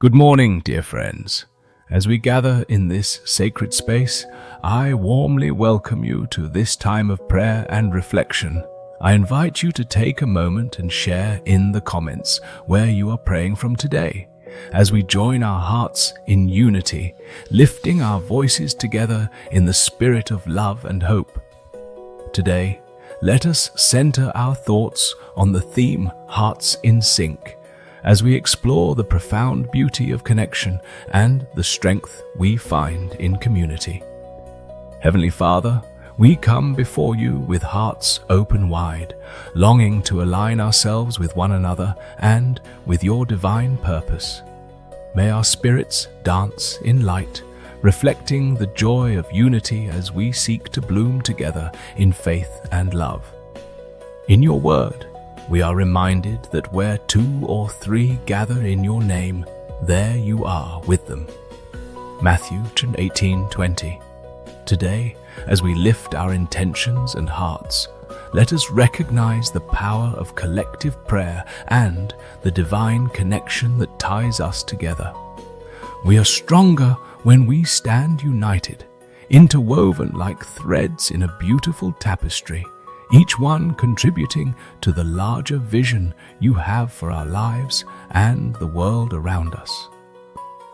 Good morning, dear friends. As we gather in this sacred space, I warmly welcome you to this time of prayer and reflection. I invite you to take a moment and share in the comments where you are praying from today, as we join our hearts in unity, lifting our voices together in the spirit of love and hope. Today, let us center our thoughts on the theme Hearts in Sync, as we explore the profound beauty of connection and the strength we find in community. Heavenly Father, we come before you with hearts open wide, longing to align ourselves with one another and with your divine purpose. May our spirits dance in light, reflecting the joy of unity as we seek to bloom together in faith and love. In your word, we are reminded that where 2 or 3 gather in your name, there you are with them. Matthew 18:20. Today, as we lift our intentions and hearts, let us recognize the power of collective prayer and the divine connection that ties us together. We are stronger when we stand united, interwoven like threads in a beautiful tapestry, each one contributing to the larger vision you have for our lives and the world around us.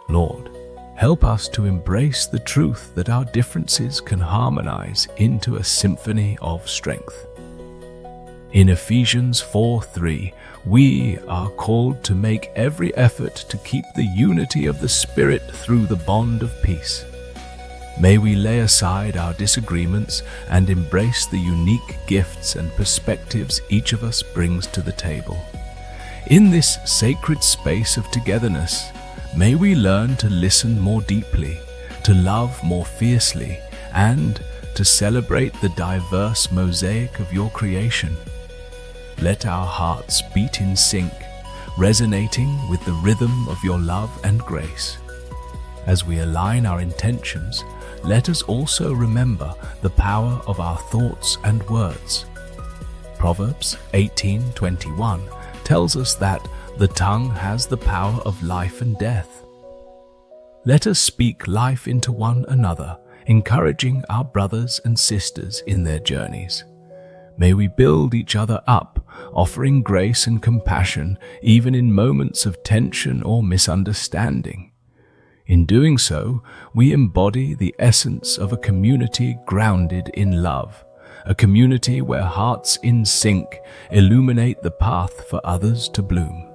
Lord, help us to embrace the truth that our differences can harmonize into a symphony of strength. In Ephesians 4:3, we are called to make every effort to keep the unity of the Spirit through the bond of peace. May we lay aside our disagreements and embrace the unique gifts and perspectives each of us brings to the table. In this sacred space of togetherness, may we learn to listen more deeply, to love more fiercely, and to celebrate the diverse mosaic of your creation. Let our hearts beat in sync, resonating with the rhythm of your love and grace. As we align our intentions, let us also remember the power of our thoughts and words. Proverbs 18:21 tells us that the tongue has the power of life and death. Let us speak life into one another, encouraging our brothers and sisters in their journeys. May we build each other up, offering grace and compassion even in moments of tension or misunderstanding. In doing so, we embody the essence of a community grounded in love, a community where hearts in sync illuminate the path for others to bloom.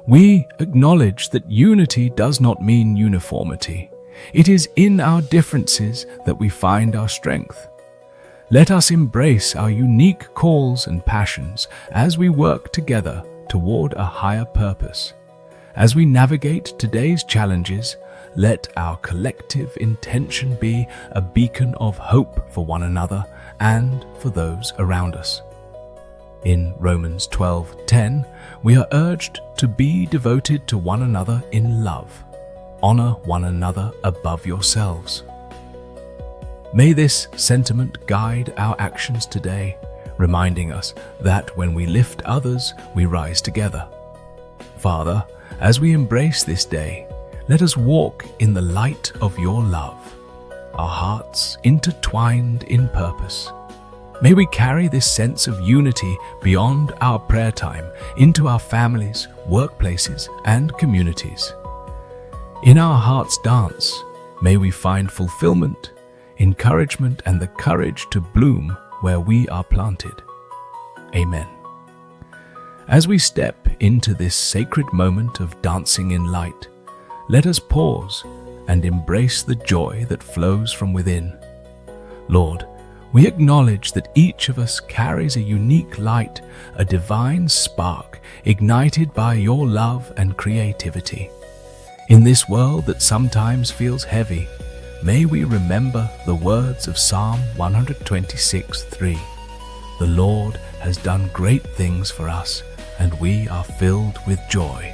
We acknowledge that unity does not mean uniformity. It is in our differences that we find our strength. Let us embrace our unique calls and passions as we work together toward a higher purpose. As we navigate today's challenges, let our collective intention be a beacon of hope for one another and for those around us. In Romans 12:10, we are urged to be devoted to one another in love. Honor one another above yourselves. May this sentiment guide our actions today, reminding us that when we lift others, we rise together. Father, as we embrace this day, let us walk in the light of your love, our hearts intertwined in purpose. May we carry this sense of unity beyond our prayer time into our families, workplaces, and communities. In our heart's dance, may we find fulfillment, encouragement, and the courage to bloom where we are planted. Amen. As we step into this sacred moment of dancing in light, let us pause and embrace the joy that flows from within. Lord, we acknowledge that each of us carries a unique light, a divine spark ignited by your love and creativity. In this world that sometimes feels heavy, may we remember the words of Psalm 126:3. The Lord has done great things for us, and we are filled with joy.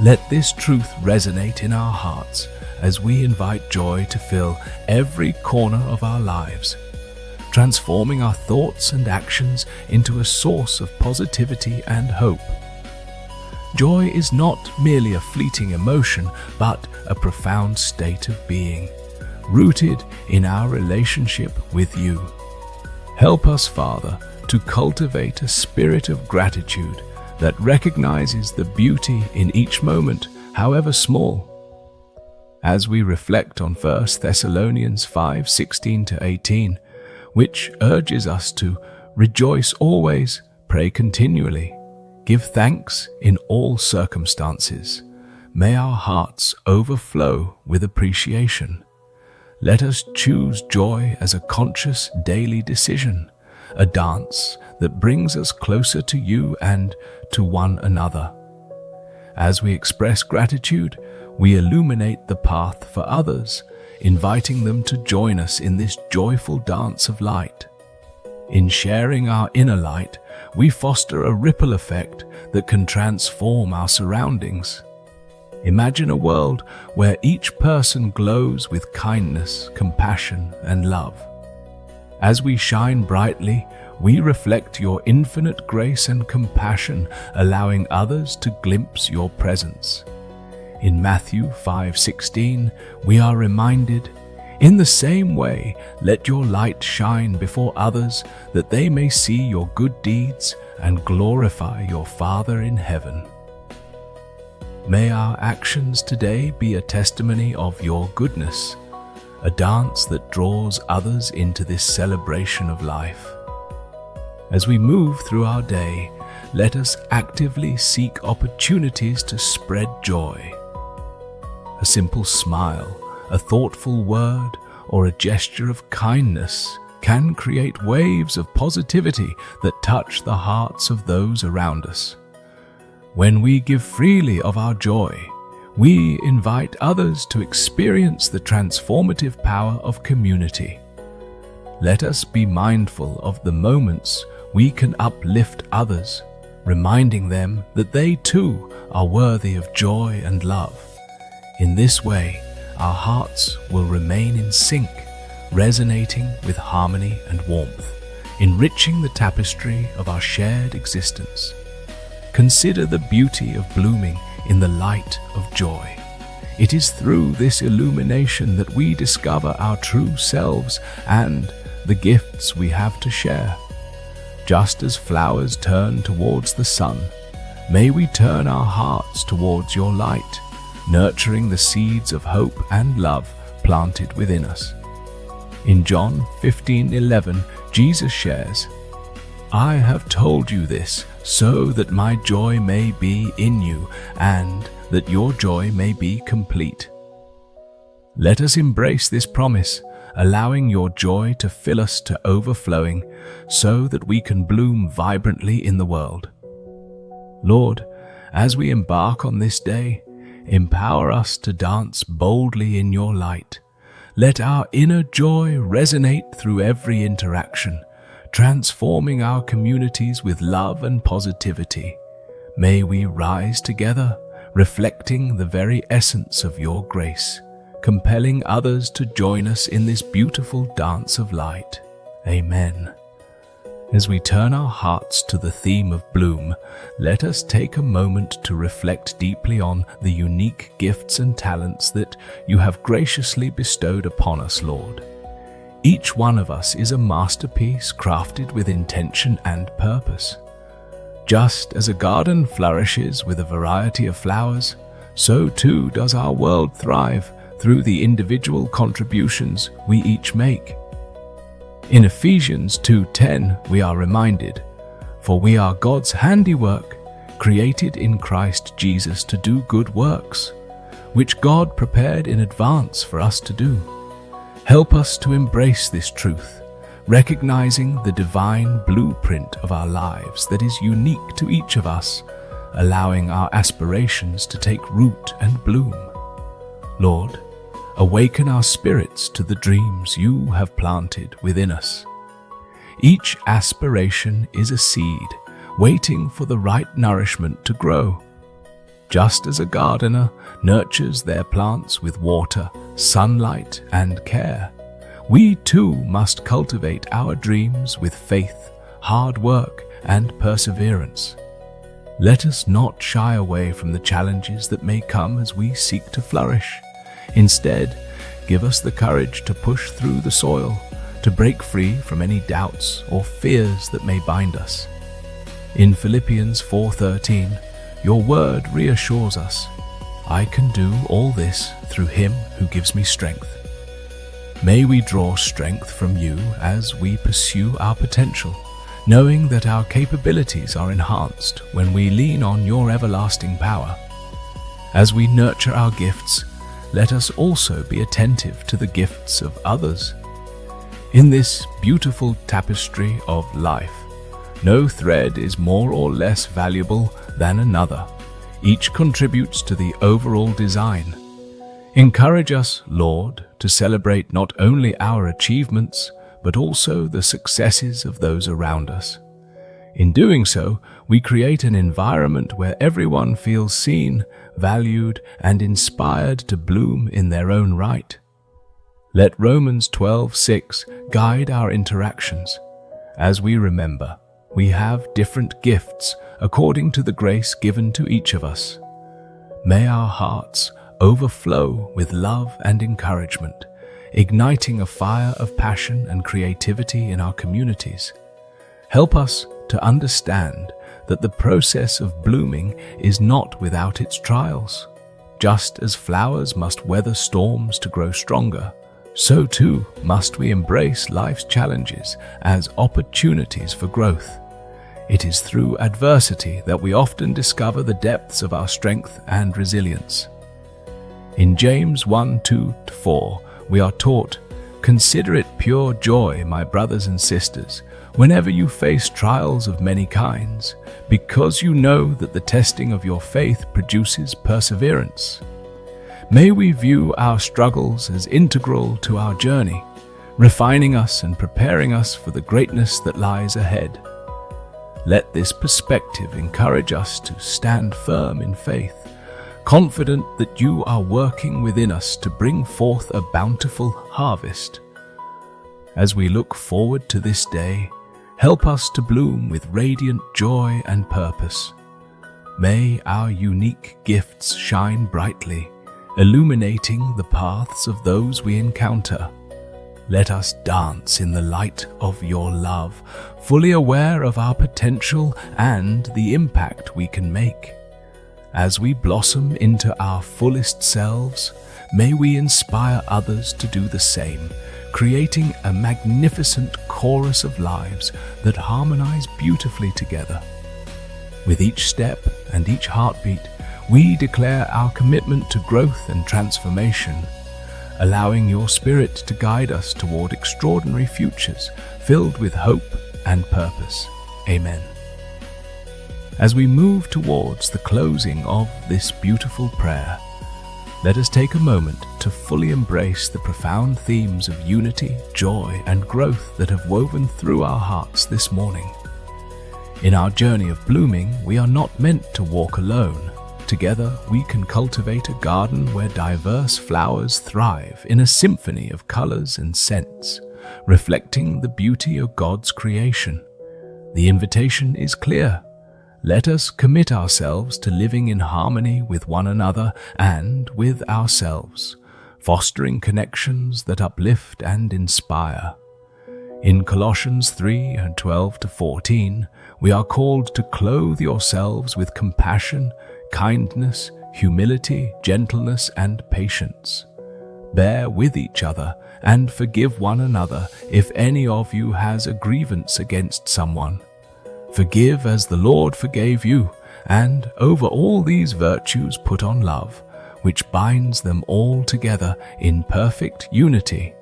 Let this truth resonate in our hearts as we invite joy to fill every corner of our lives, transforming our thoughts and actions into a source of positivity and hope. Joy is not merely a fleeting emotion, but a profound state of being, rooted in our relationship with you. Help us, Father, to cultivate a spirit of gratitude that recognizes the beauty in each moment, however small. As we reflect on 1 Thessalonians 5:16-18, which urges us to rejoice always, pray continually, give thanks in all circumstances, may our hearts overflow with appreciation. Let us choose joy as a conscious daily decision, a dance that brings us closer to you and to one another. As we express gratitude, we illuminate the path for others, inviting them to join us in this joyful dance of light. In sharing our inner light, we foster a ripple effect that can transform our surroundings. Imagine a world where each person glows with kindness, compassion, and love. As we shine brightly, we reflect your infinite grace and compassion, allowing others to glimpse your presence. In Matthew 5:16, we are reminded, "In the same way, let your light shine before others, that they may see your good deeds and glorify your Father in heaven." May our actions today be a testimony of your goodness, a dance that draws others into this celebration of life. As we move through our day, let us actively seek opportunities to spread joy. A simple smile, a thoughtful word, or a gesture of kindness can create waves of positivity that touch the hearts of those around us. When we give freely of our joy, we invite others to experience the transformative power of community. Let us be mindful of the moments we can uplift others, reminding them that they too are worthy of joy and love. In this way, our hearts will remain in sync, resonating with harmony and warmth, enriching the tapestry of our shared existence. Consider the beauty of blooming in the light of joy. It is through this illumination that we discover our true selves and the gifts we have to share. Just as flowers turn towards the sun, may we turn our hearts towards your light, nurturing the seeds of hope and love planted within us. In John 15:11, Jesus shares, "I have told you this so that my joy may be in you and that your joy may be complete." Let us embrace this promise, allowing your joy to fill us to overflowing so that we can bloom vibrantly in the world. Lord, as we embark on this day, empower us to dance boldly in your light. Let our inner joy resonate through every interaction, transforming our communities with love and positivity. May we rise together, reflecting the very essence of your grace, compelling others to join us in this beautiful dance of light. Amen. As we turn our hearts to the theme of bloom, let us take a moment to reflect deeply on the unique gifts and talents that you have graciously bestowed upon us, Lord. Each one of us is a masterpiece crafted with intention and purpose. Just as a garden flourishes with a variety of flowers, so too does our world thrive through the individual contributions we each make. In Ephesians 2:10 we are reminded, "For we are God's handiwork, created in Christ Jesus to do good works, which God prepared in advance for us to do." Help us to embrace this truth, recognizing the divine blueprint of our lives that is unique to each of us, allowing our aspirations to take root and bloom. Lord, awaken our spirits to the dreams you have planted within us. Each aspiration is a seed, waiting for the right nourishment to grow. Just as a gardener nurtures their plants with water, sunlight, and care, we too must cultivate our dreams with faith, hard work, and perseverance. Let us not shy away from the challenges that may come as we seek to flourish. Instead, give us the courage to push through the soil, to break free from any doubts or fears that may bind us. In Philippians 4:13, your word reassures us, I can do all this through him who gives me strength. May we draw strength from you as we pursue our potential, knowing that our capabilities are enhanced when we lean on your everlasting power. As we nurture our gifts, let us also be attentive to the gifts of others. In this beautiful tapestry of life, no thread is more or less valuable than another. Each contributes to the overall design. Encourage us, Lord, to celebrate not only our achievements, but also the successes of those around us. In doing so, we create an environment where everyone feels seen, valued, and inspired to bloom in their own right. Let Romans 12:6 guide our interactions. As we remember, we have different gifts according to the grace given to each of us. May our hearts overflow with love and encouragement, igniting a fire of passion and creativity in our communities. Help us to understand that the process of blooming is not without its trials. Just as flowers must weather storms to grow stronger, so too must we embrace life's challenges as opportunities for growth. It is through adversity that we often discover the depths of our strength and resilience. In James 1:2-4, we are taught, consider it pure joy, my brothers and sisters, whenever you face trials of many kinds, because you know that the testing of your faith produces perseverance. May we view our struggles as integral to our journey, refining us and preparing us for the greatness that lies ahead. Let this perspective encourage us to stand firm in faith, confident that you are working within us to bring forth a bountiful harvest. As we look forward to this day, help us to bloom with radiant joy and purpose. May our unique gifts shine brightly, illuminating the paths of those we encounter. Let us dance in the light of your love, fully aware of our potential and the impact we can make. As we blossom into our fullest selves, may we inspire others to do the same, creating a magnificent chorus of lives that harmonize beautifully together. With each step and each heartbeat, we declare our commitment to growth and transformation, allowing your Spirit to guide us toward extraordinary futures filled with hope and purpose. Amen. As we move towards the closing of this beautiful prayer, let us take a moment to fully embrace the profound themes of unity, joy, and growth that have woven through our hearts this morning. In our journey of blooming, we are not meant to walk alone. Together, we can cultivate a garden where diverse flowers thrive in a symphony of colors and scents, reflecting the beauty of God's creation. The invitation is clear. Let us commit ourselves to living in harmony with one another and with ourselves, fostering connections that uplift and inspire. In Colossians 3:12-14, we are called to clothe yourselves with compassion, kindness, humility, gentleness, and patience. Bear with each other and forgive one another if any of you has a grievance against someone. Forgive as the Lord forgave you, and over all these virtues put on love, which binds them all together in perfect unity.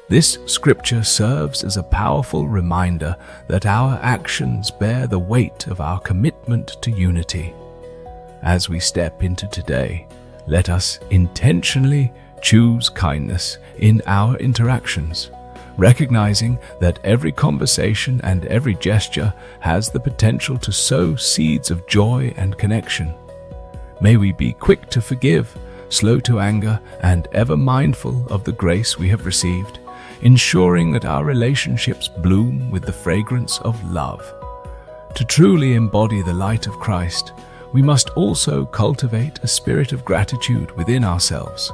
This scripture serves as a powerful reminder that our actions bear the weight of our commitment to unity. As we step into today, let us intentionally choose kindness in our interactions, recognizing that every conversation and every gesture has the potential to sow seeds of joy and connection. May we be quick to forgive, slow to anger, and ever mindful of the grace we have received, ensuring that our relationships bloom with the fragrance of love. To truly embody the light of Christ, we must also cultivate a spirit of gratitude within ourselves.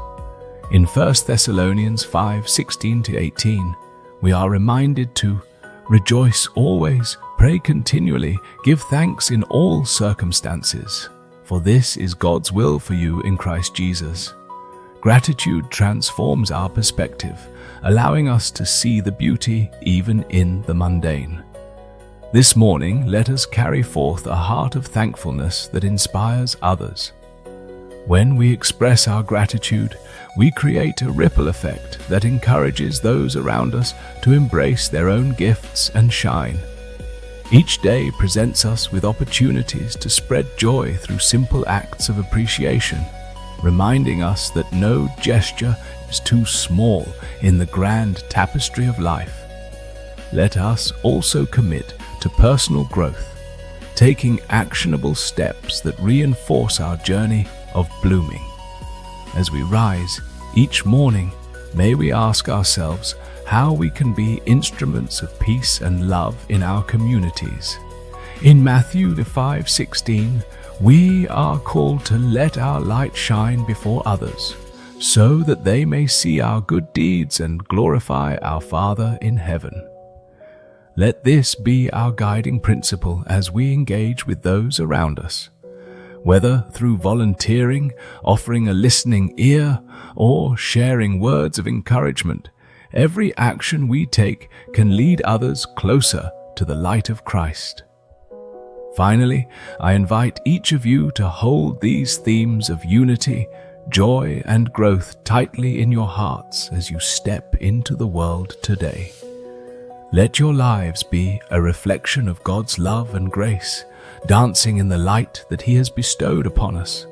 In 1 Thessalonians 5:16-18, we are reminded to rejoice always, pray continually, give thanks in all circumstances, for this is God's will for you in Christ Jesus. Gratitude transforms our perspective, allowing us to see the beauty even in the mundane. This morning, let us carry forth a heart of thankfulness that inspires others. When we express our gratitude, we create a ripple effect that encourages those around us to embrace their own gifts and shine. Each day presents us with opportunities to spread joy through simple acts of appreciation, reminding us that no gesture is too small in the grand tapestry of life. Let us also commit to personal growth, taking actionable steps that reinforce our journey of blooming. As we rise each morning, may we ask ourselves how we can be instruments of peace and love in our communities. In Matthew 5:16, we are called to let our light shine before others, so that they may see our good deeds and glorify our Father in heaven. Let this be our guiding principle as we engage with those around us. Whether through volunteering, offering a listening ear, or sharing words of encouragement, every action we take can lead others closer to the light of Christ. Finally, I invite each of you to hold these themes of unity, joy, and growth tightly in your hearts as you step into the world today. Let your lives be a reflection of God's love and grace, dancing in the light that He has bestowed upon us.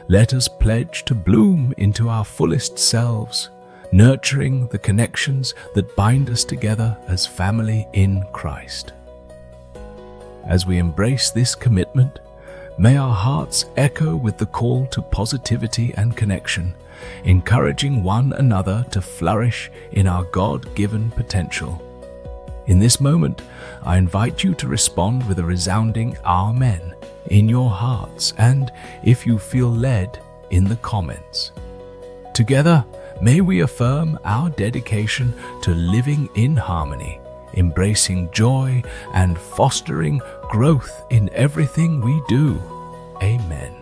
Let us pledge to bloom into our fullest selves, nurturing the connections that bind us together as family in Christ. As we embrace this commitment, may our hearts echo with the call to positivity and connection, encouraging one another to flourish in our God-given potential. In this moment, I invite you to respond with a resounding Amen in your hearts and, if you feel led, in the comments. Together, may we affirm our dedication to living in harmony, embracing joy, and fostering growth in everything we do. Amen.